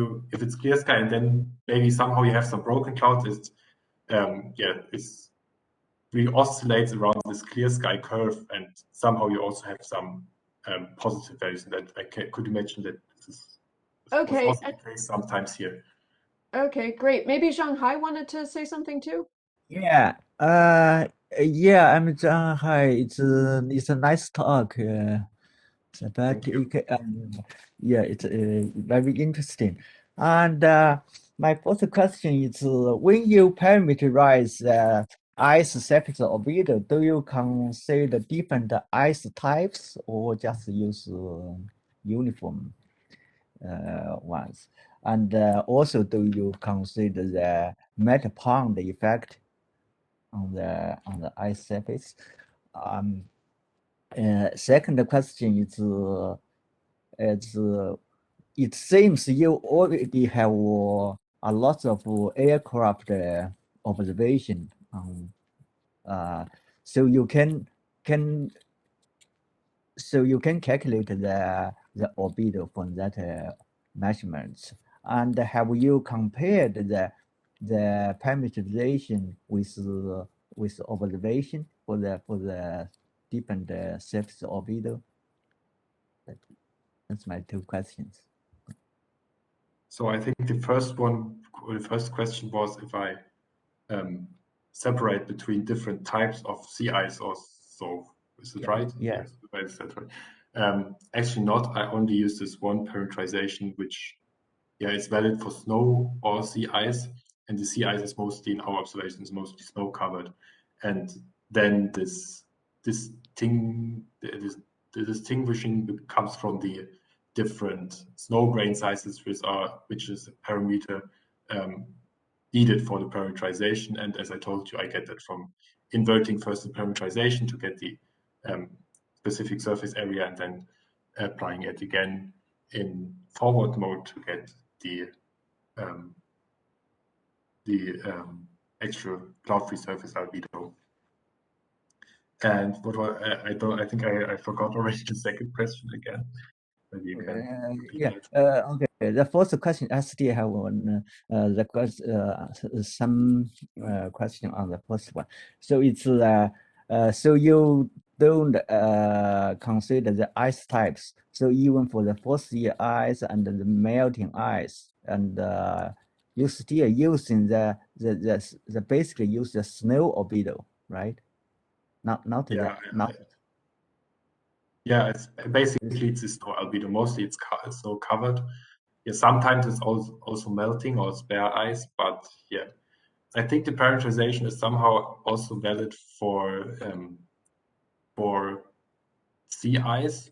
it's clear sky and then maybe somehow you have some broken clouds, we oscillates around this clear sky curve, and somehow you also have some positive values. And that I could imagine that this was Okay. also the case sometimes here. Okay, great. Maybe Shanghai wanted to say something too? Yeah, yeah, I'm John. Hi, it's a nice talk. But yeah, it's very interesting. And my first question is, when you parameterize ice surface albedo, do you consider different ice types or just use uniform ones? And also, do you consider the meta pond effect on the ice surface? Second question is, it seems you already have a lot of aircraft observation, so you can calculate the albedo from that measurements. And have you compared the parameterization with observation for the different surface albedo? That's my two questions. So I think the first question was if I separate between different types of sea ice or so. Is it right? Yeah. Yes, is that right? Actually not. I only use this one parameterization, which is valid for snow or sea ice, and the sea ice is mostly, in our observations, mostly snow covered. And then the distinguishing comes from the different snow grain sizes, which is a parameter needed for the parameterization. And as I told you, I get that from inverting first the parameterization to get the specific surface area, and then applying it again in forward mode to get the actual cloud-free surface albedo. And what was, I think I forgot already the second question again. Maybe you can repeat that. Okay. The first question, I still have one. Some question on the first one. So it's so you don't consider the ice types. So even for the first year ice and the melting ice, and you still using the basically use the snow albedo, right? It's basically it's snow albedo. Mostly it's snow covered. Yeah, sometimes it's also melting or spare ice, but yeah, I think the parameterization is somehow also valid for sea ice,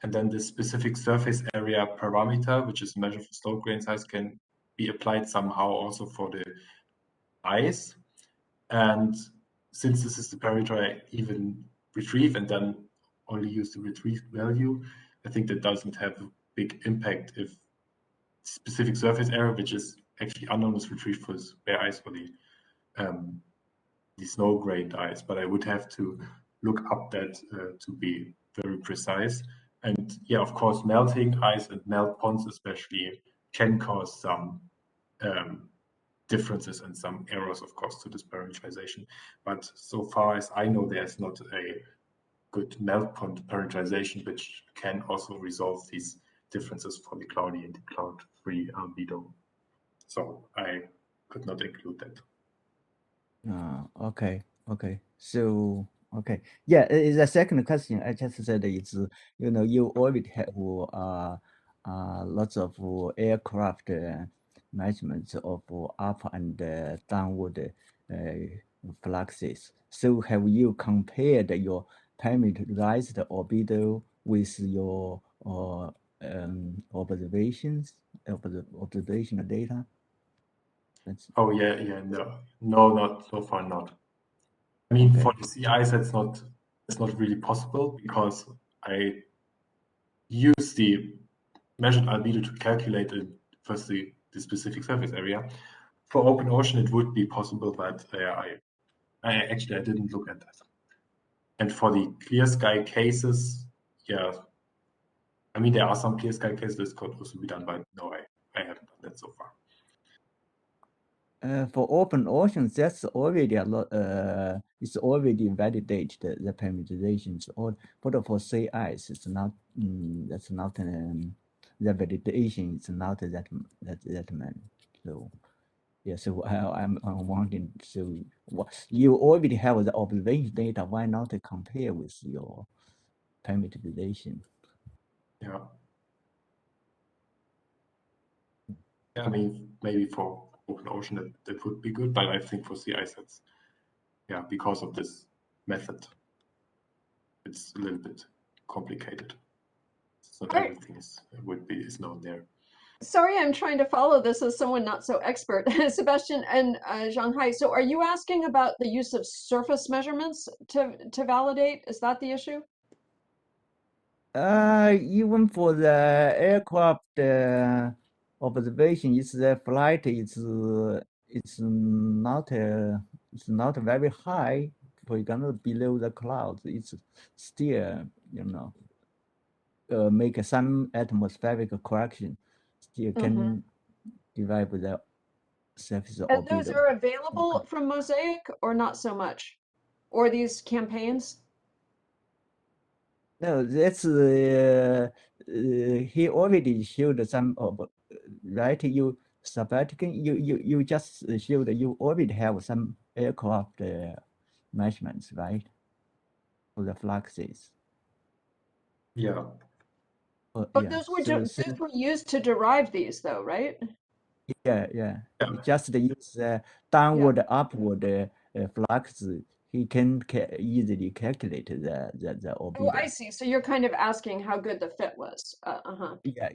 and then the specific surface area parameter, which is a measure for snow grain size, can be applied somehow also for the ice. And since this is the parameter I even retrieve and then only use the retrieved value, I think that doesn't have a big impact if specific surface area, which is actually unknown, is retrieved for bare ice for the snow grained ice. But I would have to look up that to be very precise. And yeah, of course, melting ice and melt ponds especially can cause some differences and some errors, of course, to this parameterization. But so far as I know, there's not a good melt point parameterization which can also resolve these differences for the cloudy and the cloud-free albedo. So I could not include that. Okay. So, okay. Yeah, the second question I just said is, you already have lots of aircraft measurements of up and downward fluxes. So have you compared your parameterized albedo with your observational data? Oh yeah, no, not so far, not. I mean, for the sea ice, it's not really possible because I use the measured albedo to calculate firstly the specific surface area. For open ocean, it would be possible, but I didn't look at that. And for the clear sky cases, yeah, I mean there are some clear sky cases that could also be done, but no, I haven't done that so far. For open oceans, that's already a lot. It's already validated the parameterizations. But for sea ice, it's not. That's not. The validation is not that many. So, yeah. So I'm wondering. So, you already have the observation data. Why not compare with your parameterization? Yeah. I mean, maybe for open ocean that would be good, but I think for sea ice, that's, yeah, because of this method, it's a little bit complicated. So not everything is known there. Sorry, I'm trying to follow this as someone not so expert. Sebastian and Zhanghai, so are you asking about the use of surface measurements to validate? Is that the issue? Even for the aircraft observation, the flight is not very high. For example, below the clouds, it's still make some atmospheric correction. Still can derive the surface And albedo. those are available from Mosaic or not so much? Or these campaigns? No, that's he already showed some right. Sebastian, you just showed you already have some aircraft measurements, right, for the fluxes. Yeah. But yeah. those were used to derive these, though, right? Yeah. Just use downward, upward flux. He can easily calculate the albedo. Oh, I see. So you're kind of asking how good the fit was. Yeah.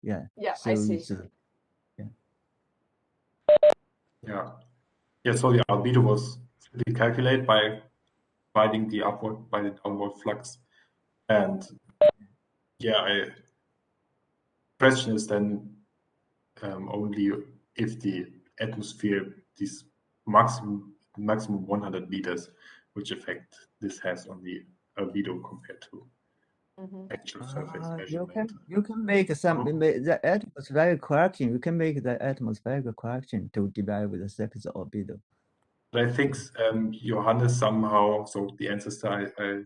Yeah, So I see. Yeah. So the albedo was simply calculated by dividing the upward by the downward flux, and yeah, question is then only if the atmosphere, this maximum 100 meters, which effect this has on the albedo compared to actual surface measurement. You can make the atmospheric correction. You can make the atmospheric correction to derive the surface albedo. But I think Johannes somehow, so the ancestor I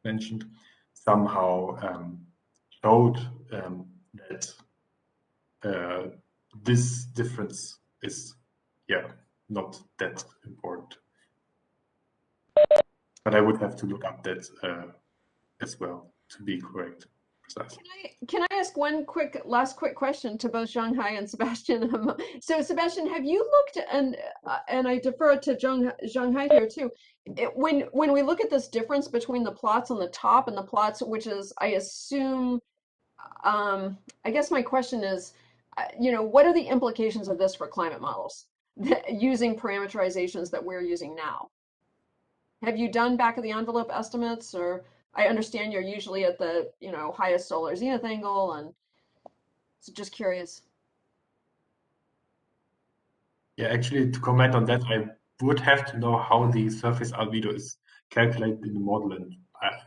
mentioned, somehow showed that this difference is, not that important. But I would have to look up that as well to be correct, precise. Can I ask one last quick question to both Zhanghai and Sebastian? So Sebastian, have you looked, and I defer to Zhanghai here too, when we look at this difference between the plots on the top and the plots, which is, I assume, I guess my question is, what are the implications of this for climate models using parameterizations that we're using now? Have you done back of the envelope estimates, or I understand you're usually at the, highest solar zenith angle, and so just curious. Yeah, actually, to comment on that, I would have to know how the surface albedo is calculated in the model. And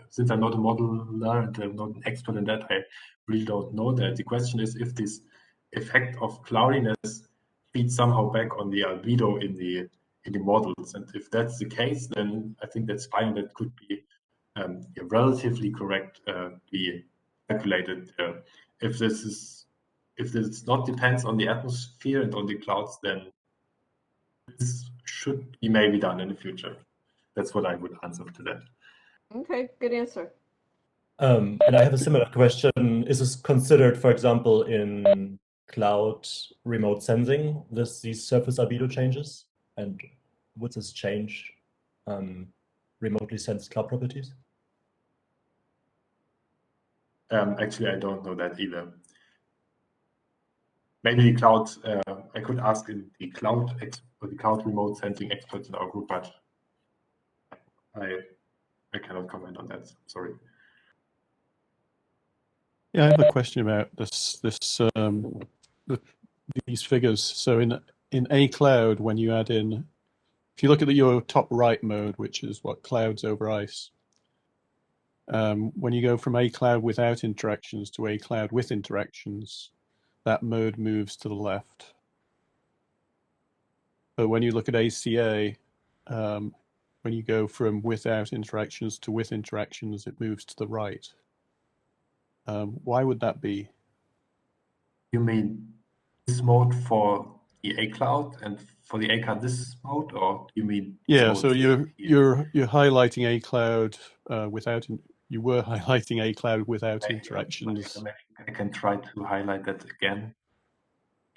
since I'm not a modeler and I'm not an expert in that, I really don't know that. The question is if this effect of cloudiness feed somehow back on the albedo in the models. And if that's the case, then I think that's fine. That could be relatively correct, be calculated. If this not depends on the atmosphere and on the clouds, then this should be maybe done in the future. That's what I would answer to that. Okay, good answer. And I have a similar question. Is this considered, for example, in cloud remote sensing, these surface albedo changes? And would this change remotely sensed cloud properties? Actually, I don't know that either. Maybe the cloud, I could ask in the cloud remote sensing experts in our group, but I cannot comment on that. Sorry. Yeah, I have a question about these figures. So in a cloud, when you add in, if you look at your top right mode, which is what clouds over ice, when you go from a cloud without interactions to a cloud with interactions, that mode moves to the left. But when you look at ACA, when you go from without interactions to with interactions, it moves to the right. Why would that be? You mean this mode for the A cloud and for the A cloud this mode, or you mean? Yeah, so you're highlighting a cloud you were highlighting a cloud without interactions. I can try to highlight that again.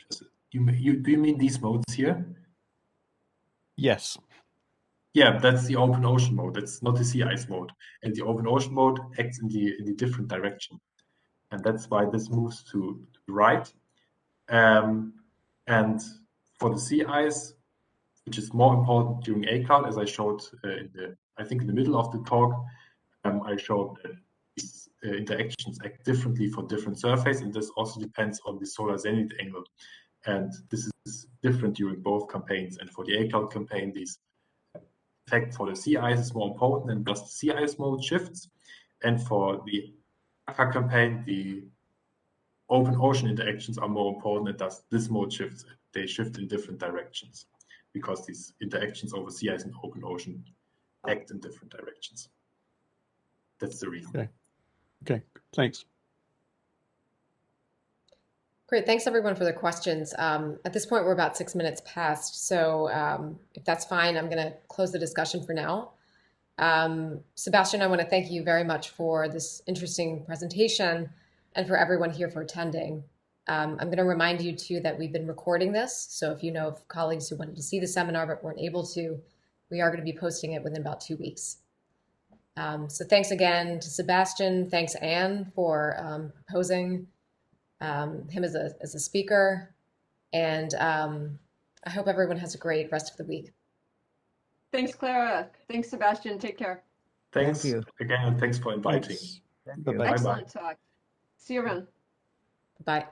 Do you mean these modes here? Yes. Yeah, that's the open ocean mode. That's not the sea ice mode. And the open ocean mode acts in the different direction. And that's why this moves to the right. And for the sea ice, which is more important during A cloud, as I showed I think in the middle of the talk, I showed that these interactions act differently for different surfaces, and this also depends on the solar zenith angle. And this is different during both campaigns. And for the A cloud campaign, this effect for the sea ice is more important, and thus the sea ice mode shifts. And for the ACA campaign, the open ocean interactions are more important, and thus this mode shifts. They shift in different directions because these interactions over sea ice and open ocean act in different directions. That's the reason. Okay, thanks. Great, thanks everyone for the questions. At this point, we're about 6 minutes past, so if that's fine, I'm gonna close the discussion for now. Sebastian, I wanna thank you very much for this interesting presentation and for everyone here for attending. I'm gonna remind you too that we've been recording this, so if you know of colleagues who wanted to see the seminar but weren't able to, we are gonna be posting it within about 2 weeks. So thanks again to Sebastian, thanks Anne for proposing him as a speaker, and I hope everyone has a great rest of the week. Thanks, Clara. Thanks, Sebastian. Take care. Thanks Thank you. again, and thanks for inviting. Thanks. Thank you. Bye-bye. Excellent talk. See you around. Bye.